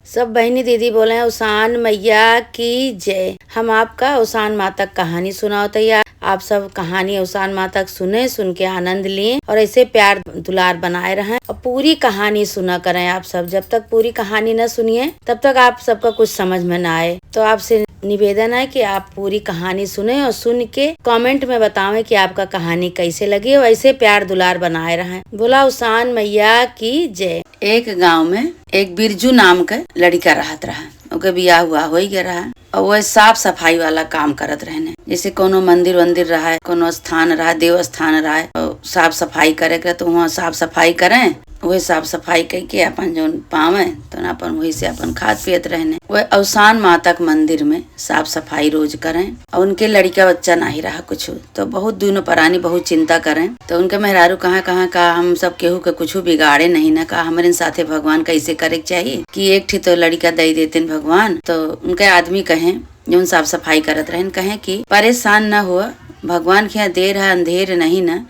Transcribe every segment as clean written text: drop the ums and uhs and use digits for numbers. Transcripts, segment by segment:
सब बहनी दीदी बोले हैं उसान मैया की जय। हम आपका उसान माता कहानी सुनाओ तैयार। आप सब कहानी उसान माता सुने, सुन के आनंद लिए और ऐसे प्यार दुलार बनाए रहें और पूरी कहानी सुना करें। आप सब जब तक पूरी कहानी न सुनिए तब तक आप सबका कुछ समझ में न आए। तो आपसे निवेदन है कि आप पूरी कहानी सुने और सुन के कमेंट में बतावें कि आपका कहानी कैसे लगी और ऐसे प्यार दुलार बनाए रहें। बोला उसान मैया की जय। एक गांव में एक बिरजू नाम के लड़का रहत रहा। ओके बियाह हुआ हो गया रहा और वह साफ सफाई वाला काम करत रहने। जैसे कोनो मंदिर वंदिर रहा, कोनो स्थान रहा, देव स्थान रहा और साफ सफाई करे के तो वहाँ साफ सफाई करें। वही साफ सफाई करके अपन जो पावे तो अपन वही से अपन खाद पियत रहने। वह अवसान माता के मंदिर में साफ सफाई रोज करें और उनके लड़का बच्चा नहीं रहा कुछ तो बहुत दिनों परानी बहुत चिंता करें। तो उनके मेहरारू कहाँ का हम सब केहू के कुछ बिगाड़े नहीं ना का हमारे साथे भगवान कैसे करे चाहिए कि एक ठी तो लड़का दे देते भगवान। तो उनके आदमी कहे जो साफ सफाई करत रहे कहे कि परेशान न हुआ, भगवान के यहाँ देर है अंधेर नहीं न,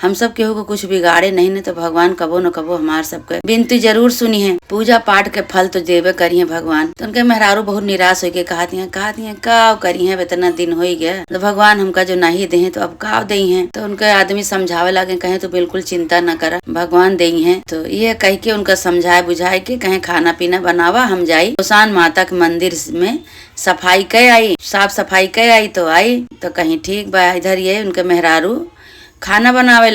हम सब केहू को कुछ बिगाड़े नहीं न तो भगवान कबो न कबो हमार सबके विनती जरूर सुनी है, पूजा पाठ के फल तो देवे करी है भगवान। तो उनके मेहरारू बहुत निराश हो के कहती है का करी है, इतना दिन हो ही गया तो भगवान हमका जो नहीं दे तो अब का दे है। तो उनके आदमी समझावे लगे कहे तो बिल्कुल चिंता न कर भगवान दे है। तो ये कह के उनका समझाए बुझाए के कहे खाना पीना बनावा, हम जाई उसान माता के मंदिर में सफाई कर आई, साफ सफाई कर आई। तो आई तो कहीं ठीक बा। इधर ये उनके मेहरारू खाना बनावे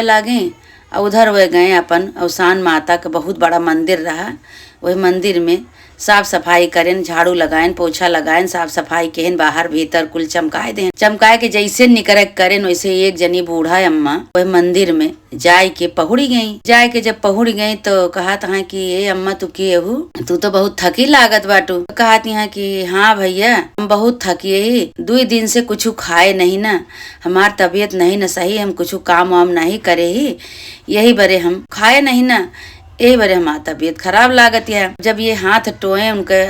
लागे और उधर वे गए अपन उसान माता का बहुत बड़ा मंदिर रहा। वही मंदिर में साफ सफाई करें, झाड़ू लगाएं, पोछा लगाएं, साफ सफाई केहन बाहर भीतर कुल चमकाए दें। चमकाए के जैसे निकर करें वैसे एक जनी बूढ़ा अम्मा वही मंदिर में जाय के पहुड़ी गई। जाय के जब पहुड़ी गई तो कहत है कि ये अम्मा तू के हु, तू तो बहुत थकी लागत बाटू। कहती है कि हाँ भैया हम बहुत थकी ही, 2 दिन से कुछ खाए नहीं ना, हमार तबीयत नहीं न सही, हम कुछ काम वाम नहीं करे ही, यही बरे हम खाए नहीं ना, यही बरे हमार तबीयत खराब लागत है। जब ये हाथ टोए उनके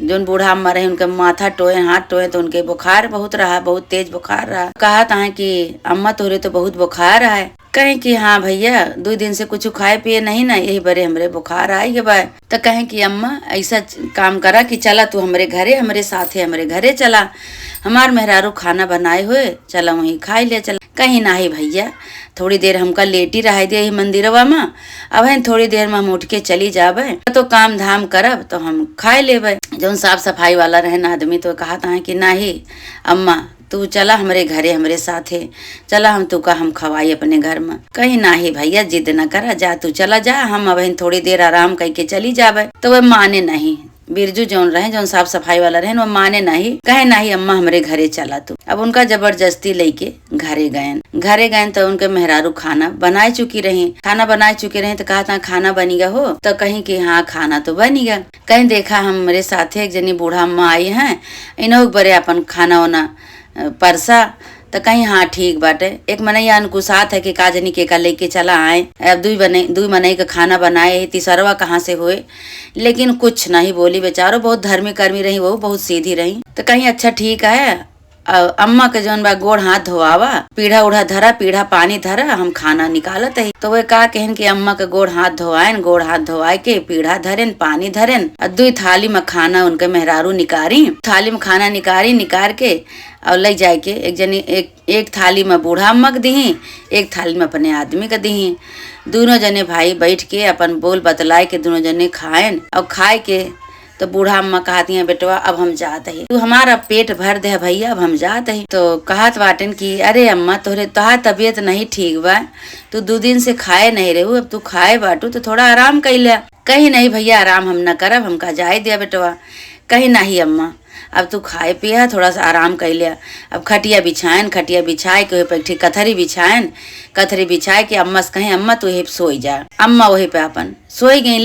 जो बूढ़ा अम्मा रहे उनके माथा टोए हाथ टोए तो उनके बुखार बहुत रहा, बहुत तेज बुखार रहा। कहता है कि अम्मा तोरे तो बहुत बुखार है। कहें कि हाँ भैया 2 दिन से कुछ खाए पिए नहीं ना, यही बरे हमरे बुखार आई के बाय। तो कहें कि अम्मा ऐसा काम करा कि चला तू हमरे साथे हमरे घरे चला, हमार मेहरारू खाना बनाए हुए चला वहीं खाई ले चला। कहीं नहीं भैया थोड़ी देर हमका लेटी रह दे मंदिरवा में, अब है थोड़ी देर में हम उठ के चली जाबे तो काम धाम करब तो हम खाए लेबे। जो साफ सफाई वाला रहन आदमी तो कहता है कि नहीं अम्मा तू चला हमरे घरे हमरे साथे चला, हम तू का हम खवाई अपने घर में। कहीं नहीं भैया जिद न करा, जा तू चला जा, हम अब थोड़ी देर आराम करके चली जाबे। तो वह माने नहीं, बिरजू जौन रहे जौन साफ सफाई वाला रहे वो माने नहीं, कहे नहीं अम्मा हमरे घरे चला तू। अब उनका जबरदस्ती लेके घरे गए तो उनके मेहरारू खाना बनाए चुकी रही तो कहा था खाना बनी गया हो। तो कहीं कि हाँ खाना तो बनी गया। कहीं देखा हमारे साथे एक जनी बूढ़ा अम्मा आई हैं, इन्हों बड़े अपन खाना वाना परसा। तो कहीं हाँ ठीक बाटे। एक मनैया अनुकुसात है कि काजनी के का लेके चला आए, अब दुई मनई का खाना बनाए, तीसरवा कहाँ से हुए, लेकिन कुछ नहीं बोली। बेचारो बहुत धर्मी कर्मी रही, वो बहुत सीधी रही। तो कहीं अच्छा ठीक है अम्मा के जौन बा गोड़ हाथ धोआवा, पीढ़ा उड़ा धरा, पीढ़ा पानी धरा, हम खाना निकालत है। तो वे कहा कहन कि अम्मा के गोड़ हाथ धोआए के पीढ़ा धरेन पानी धरेन और 2 थाली में खाना उनके मेहरारू निकारी, थाली में खाना निकार के और ले जाए के एक थाली में बूढ़ा अम्मा के दही, एक थाली में अपने आदमी के दही। दोनों जने भाई बैठ के अपन बोल बतलाए के दोनों जने खाएन और खाए के तो बूढ़ा अम्मा कहती है बेटवा अब हम जात है, तू हमारा पेट भर दे भैया अब हम जात है। तो कहत बाटन की अरे अम्मा तोहार तबीयत नहीं ठीक बा, तू 2 दिन से खाए नहीं रहू, अब तू खाए बाटू तो थोड़ा आराम कर ले। कहीं नहीं भैया आराम हम न करब, हमका जाए दिया बेटवा। कहीं नहीं अम्मा अब तू खाए पिया थोड़ा सा आराम कर लिया। अब खटिया बिछाए के पे ठीक कथरी बिछाए के अम्मा से कहे अम्मा तू यही सोई जा। अम्मा वही पे अपन सोई गई,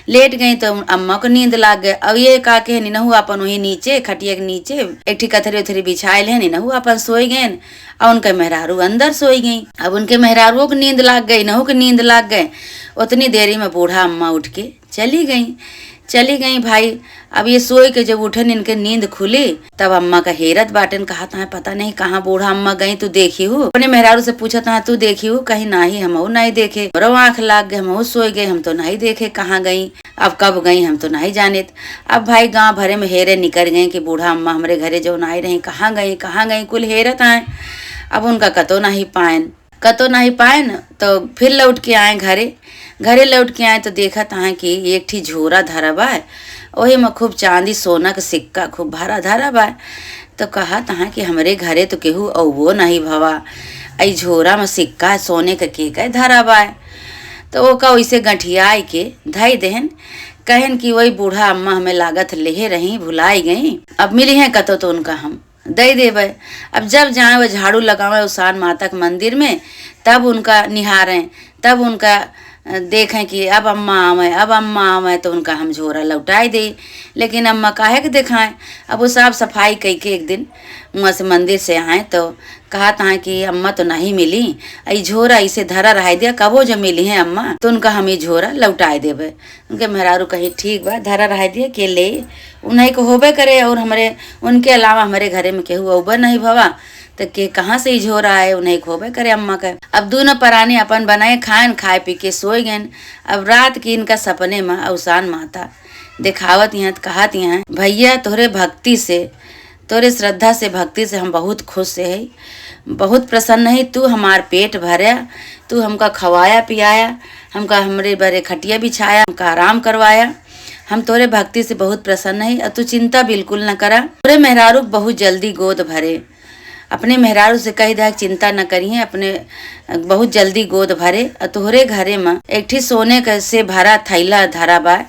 लेट गई तो अम्मा को नींद लाग गए। अब ये का के निनहु अपन वही नीचे खटिया के नीचे एक ठीक कथरी उथरी बिछाए ले निनहु अपन सोई गए और उनके मेहरारू अंदर सोई गई। अब उनके मेहरारुओं को नींद लाग गई, नहु को नींद लाग गए। उतनी देरी में बूढ़ा अम्मा उठ के चली गई भाई। अब ये सोए के जब उठन इनके नींद खुली तब अम्मा का हेरत बाटन कहा था पता नहीं कहाँ बूढ़ा अम्मा गई, तू देखी हूँ। अपने मेहरारू से पूछा था तू देखी हूँ, कहीं नहीं हम नहीं देखे, बरो आँख लाग गए, हम सोए गए, हम तो नहीं देखे कहाँ गई। अब कब गई हम तो नहीं जानित। अब भाई गांव भरे में हेरे निकल गए कि बूढ़ा अम्मा हमरे घरे जो आई रही, कहाँ गई कुल हेरत आए। अब उनका कतो नहीं पाएन तो फिर लौट के आए घरे लौट के आए तो देखा है कि एक ठी झोरा धरा बा, वही में खूब चांदी सोना का सिक्का खूब भरा धरा बा। तो कहा है कि हमरे घरे तो केहू औवो नहीं भवा, आई झोरा में सिक्का सोने के धरा बा। तो वो का वैसे गठियाई के धई देहन, कहन कि वही बूढ़ा अम्मा हमें लागत लेहे रही, भुलाई गई, अब मिली है कतो तो उनका हम दे देवे। अब जब जाए वो झाड़ू लगावे उसान माता के मंदिर में, तब उनका निहारें, तब उनका देखें कि अब अम्मा आवे तो उनका हम झोरा लौटाई दे। लेकिन अम्मा काहे के दिखाएं। अब वो साफ सफाई कई के एक दिन वहाँ से मंदिर से आए तो कहा था कि अम्मा तो नहीं मिली, आई झोरा इसे धरा रह दिया, कबो जो मिली है अम्मा तो उनका हम ही झोरा लौटाए देवे। उनके मेहरारू कही ठीक बा, धरा रह दिया के ले उन्हीं को होबे करे, और हमारे उनके अलावा हमारे घरे में केहू औबर नहीं भवा तो के कहाँ से ही झोरा है, उन्हें खोबे करे अम्मा का। अब दोनों परानी अपन बनाए खाए पी के सोए गए। अब रात की इनका सपने में अवसान माता दिखावत यहाँ कहत यहाँ, भैया तोहरे भक्ति से, तोरे श्रद्धा से भक्ति से हम बहुत खुश है, बहुत प्रसन्न है। तू हमार पेट भरया, तू हमका खवाया पियाया, हमका हमरे बरे खटिया बिछाया, हमका आराम करवाया, हम तोरे भक्ति से बहुत प्रसन्न है। और तू चिंता बिल्कुल न करा, तोरे मेहरारू बहुत जल्दी गोद भरे, अपने मेहरारू से कही दे चिंता न करिए, अपने बहुत जल्दी गोद भरे। और तोहरे घरे में एक ठी सोने का से भरा थैला धरा बा,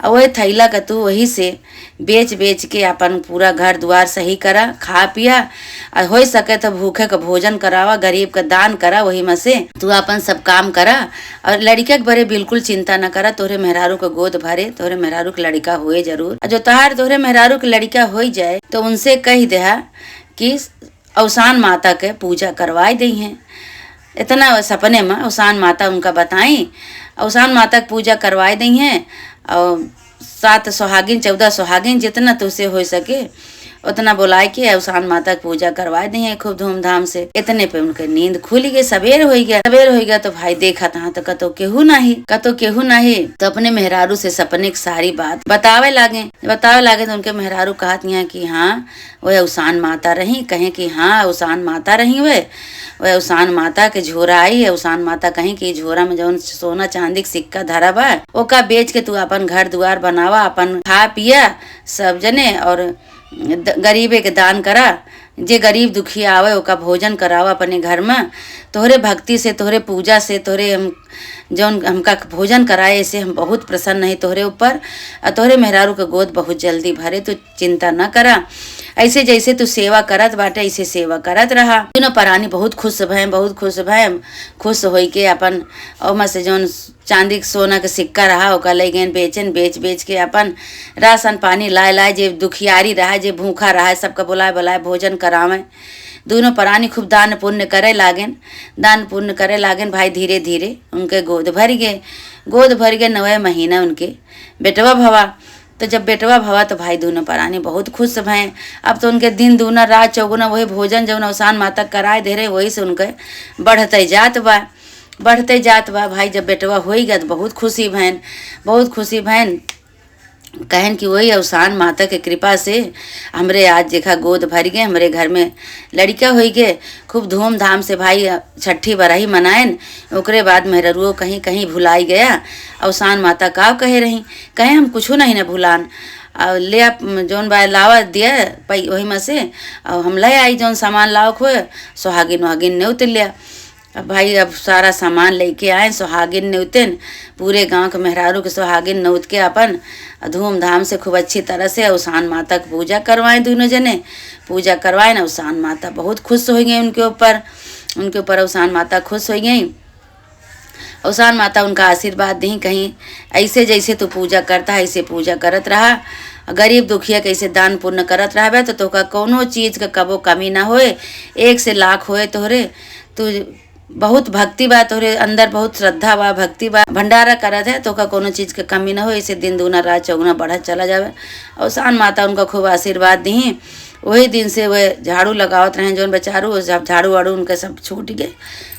और वही थैला का तू वही से बेच के अपन पूरा घर द्वार सही करा, खा पिया, और हो सके तो भूखे का भोजन करावा, गरीब का दान करा, वही में से तू अपन सब काम करा। और लड़का के बारे बिल्कुल चिंता न करा, तोहरे मेहरारू को गोद भरे, तोहरे मेहरारू के लड़का हुए जरूर। जो तोहरे मेहरारू के लड़का हो जाए तो उनसे कही दे कि अवसान माता के पूजा करवाई दी हैं। इतना सपने में अवसान माता उनका बताई, अवसान माता की पूजा करवाई दी हैं। और 7 सुहागिन 14 सुहागिन जितना तुझसे हो सके उतना बुलाए के अवसान माता की पूजा करवाए दी है खूब धूमधाम से। इतने पे उनके नींद खुल गई, सवेर हो गया तो भाई देखा था तो कतो केहू नहीं तो अपने मेहरारू से सपने की सारी बात बतावे लागे तो उनके मेहरारू कहत हैं कि हाँ वह अवसान माता रही, कहें कि हाँ अवसान माता रही, वह अवसान माता के झोरा आई है। अवसान माता कहीं कि झोरा में जौन सोना चांदी के सिक्का धरा बा ओका बेच के तू अपन घर द्वार बनावा, अपन खा पिया सब जने, और गरीबे के दान करा, जे गरीब दुखी आवे ओका भोजन करावा अपने घर में। तोहरे भक्ति से, तोहरे पूजा से, तोहरे हम जौन हमका भोजन कराए ऐसे हम बहुत प्रसन्न है तोहरे ऊपर। और तोहरे मेहरारू के गोद बहुत जल्दी भरे, तू चिंता न करा, ऐसे जैसे तू सेवा करत बाटे ऐसे सेवा करत रहा। तीनों परानी बहुत खुश भैम, खुश होई के अपन ओमा से जौन चांदी सोना के सिक्का रहा ओका ले गए बेच के अपन राशन पानी लाए जे दुखियारी रहा, जे भूखा रहा, सबका बुलाए भोजन करावे। दोनों परानी खूब दान पुण्य करे लागेन भाई। धीरे धीरे उनके गोद भर गए 9 महीना उनके बेटवा भवा। तो जब बेटवा भवा तो भाई दोनों परानी बहुत खुश भय। अब तो उनके दिन दूना रात चौगुना वही भोजन जब अवसान माता कराए दे रहे वही से उनके बढ़ते जात बा भाई। जब बेटवा हो गया तो बहुत खुशी भैन कहन कि वही अवसान माता के कृपा से हमरे आज देखा गोद भर गए, हमरे घर में लड़का हो गए। खूब धूमधाम से भाई छठी बराही मनाएन। ओकरे बाद मेहरुओ कहीं भुलाई गया। अवसान माता का कहे हम कुछ नहीं न भुलान, ले जौन बा लावा दिया वही में से हम ले आई जौन सामान लाओ खोए सुहागिन ने उतर लिया। अब भाई अब सारा सामान लेके आए, सुहागिन ने उतन पूरे गांव के मेहरारू के सुहागिन ने उत के अपन धूमधाम से खूब अच्छी तरह से अवसान माता की पूजा करवाएं। दोनों जने पूजा करवाए ना, अवसान माता बहुत खुश हो गई उनके ऊपर अवसान माता खुश हो गई। अवसान माता उनका आशीर्वाद दी, कहीं ऐसे जैसे तू पूजा करता है ऐसे पूजा करत रहा, गरीब दुखिया कैसे दान पुण्य करत रहा तो तोका कोनो चीज का कबो कमी ना होए, 1 से लाख होए तोहरे। तू बहुत भक्ति बा तोहरे अंदर, बहुत श्रद्धा बा, भक्ति बा, भंडारा करत है तो का कोनो चीज के कमी ना हो, इसे दिन दूना रात चौगुना बढ़त चला जावे। अवसान माता उनका खूब आशीर्वाद दी। वही दिन से वह झाड़ू लगावत रहे जौन बेचारू, जब झाड़ू वाड़ू उनके सब छूट गए,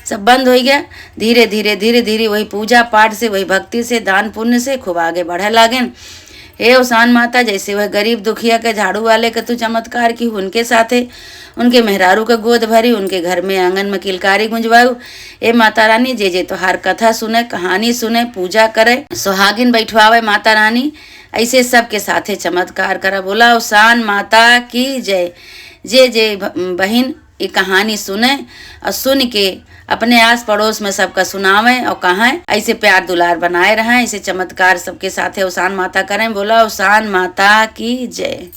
सब बंद हो गया। धीरे धीरे धीरे धीरे वही पूजा पाठ से, वही भक्ति से, दान पुण्य से खूब आगे बढ़े लागेन। हे औसान माता, जैसे वह गरीब दुखिया के झाड़ू वाले के तू चमत्कार की, उनके साथे उनके मेहरारू का गोद भरी, उनके घर में आंगन में किलकारी गुंजवाऊ। ए माता रानी, जे जे तोहार कथा सुने, कहानी सुने, पूजा करे, सुहागिन बैठवावे माता रानी, ऐसे सबके साथे चमत्कार करा। बोला औसान माता की जय। जे जे बहन ये कहानी सुने और सुन के अपने आस पड़ोस में सबका सुनावें और कहें, ऐसे प्यार दुलार बनाए रहें, ऐसे चमत्कार सबके साथे औसान माता करें। बोला औसान माता की जय।